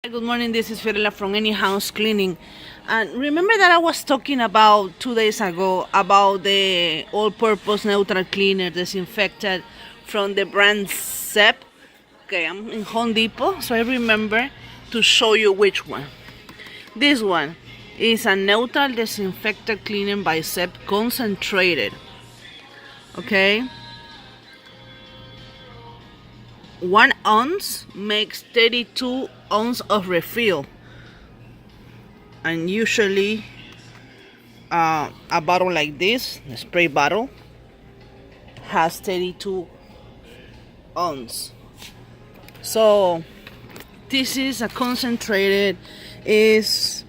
Good morning, this is Fiorella from Any House Cleaning. And remember that I was talking about 2 days ago about the all-purpose neutral cleaner disinfectant from the brand SEP. Okay, I'm in Home Depot, so I remember to show you which one. This one is a neutral disinfectant cleaner by SEP concentrated. Okay, 1 ounce makes 32 ounces of refill, and usually a bottle like this, a spray bottle, has 32 ounces. So this is a concentrated. Is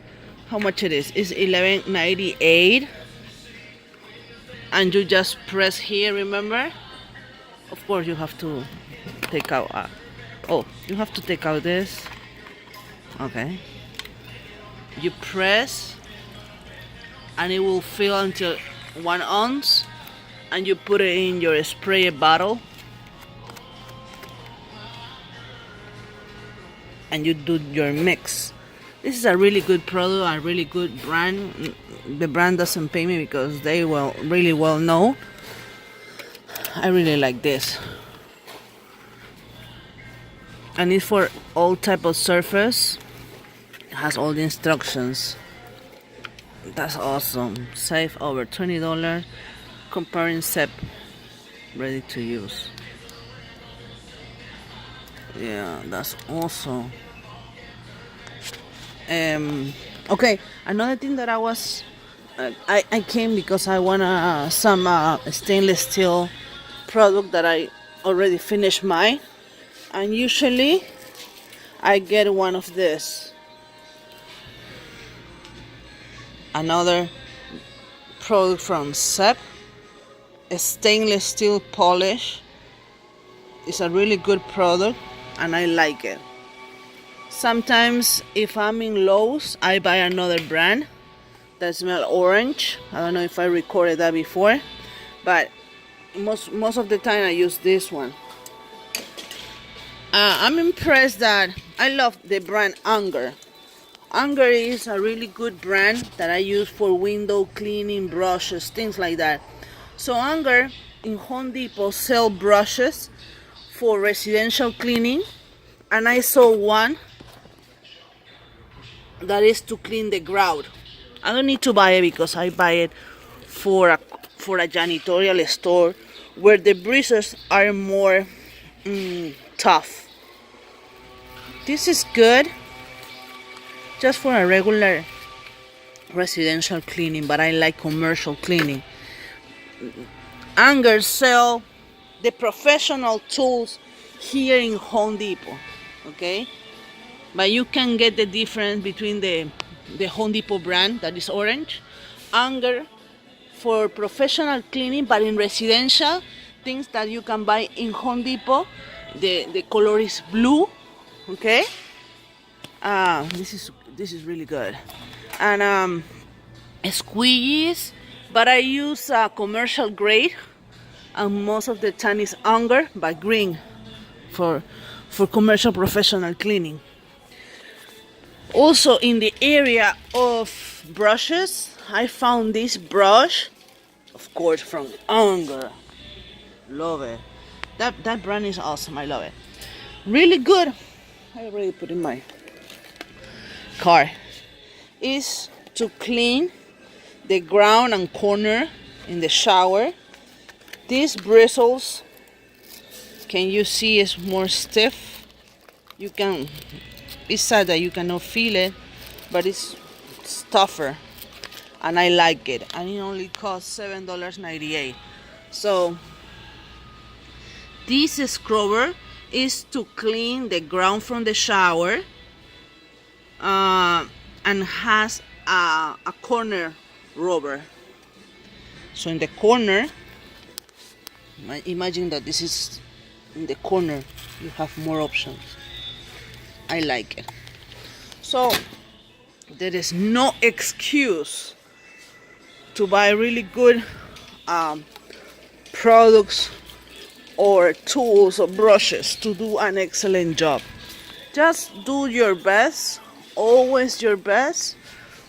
how much it is? It's $11.98, and you just press here. Remember, of course, you have to take out. You have to take out this. Okay. You press, and it will fill until 1 ounce, and you put it in your spray bottle, and you do your mix. This is a really good product, a really good brand. The brand doesn't pay me because they really well know. I really like this. And it's for all type of surface. It has all the instructions. That's awesome. Save over $20 comparing SEP ready to use. Yeah, that's awesome. Okay, another thing that I came because I want some stainless steel product that I already finished mine, and usually I get one of this. Another product from SEP, a stainless steel polish. It's a really good product, and I like it. Sometimes if I'm in Lowe's, I buy another brand that smells orange. I don't know if I recorded that before, but most of the time I use this one. I'm impressed that I love the brand Anger. Anger is a really good brand that I use for window cleaning, brushes, things like that. So Anger in Home Depot sell brushes for residential cleaning, and I saw one that is to clean the grout. I don't need to buy it because I buy it for a janitorial store where the bristles are more tough. This is good just for a regular residential cleaning, but I like commercial cleaning. Anger sell the professional tools here in Home Depot, okay? But you can get the difference between the Home Depot brand that is orange, Anger for professional cleaning, but in residential things that you can buy in Home Depot, the color is blue, okay? This is really good. And squeegees, but I use commercial grade, and most of the time is Anger but green for commercial professional cleaning. Also, in the area of brushes, I found this brush, of course, from Anger. Love it. That brand is awesome. I love it. Really good. I already put in my car. Is to clean the ground and corner in the shower. These bristles, can you see, is more stiff. It's sad that you cannot feel it, but it's tougher, and I like it. And it only costs $7.98. So this scrubber is to clean the ground from the shower, and has a corner rubber. So in the corner, imagine that this is in the corner, you have more options. I like it. So there is no excuse to buy really good products or tools or brushes to do an excellent job. Just do your best, always your best.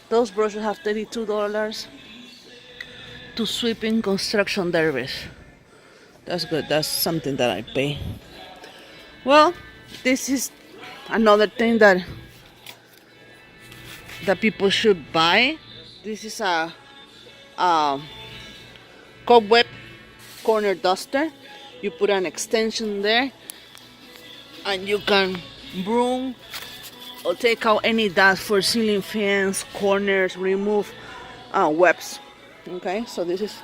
Those brushes have $32 to sweeping construction dervish. That's good. That's something that I pay. Well, this is another thing that people should buy. This is a cobweb corner duster. You put an extension there, and you can broom or take out any dust for ceiling fans, corners, remove webs. Okay, so this is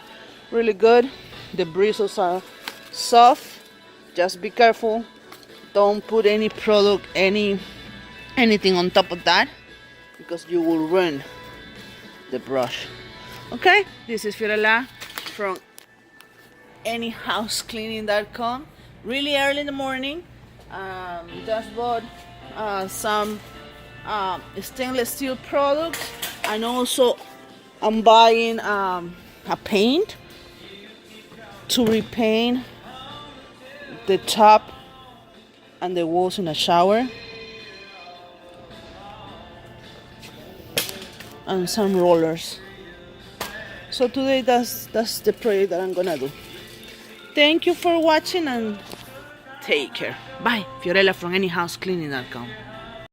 really good. The bristles are soft. Just be careful. Don't put any product, anything on top of that, because you will ruin the brush. Okay, this is Fiorella from anyhousecleaning.com. Really early in the morning. Just bought some stainless steel products, and also I'm buying a paint to repaint the top and the walls in the shower, and some rollers. So today that's the project that I'm gonna do. Thank you for watching and take care. Bye. Fiorella from anyhousecleaning.com.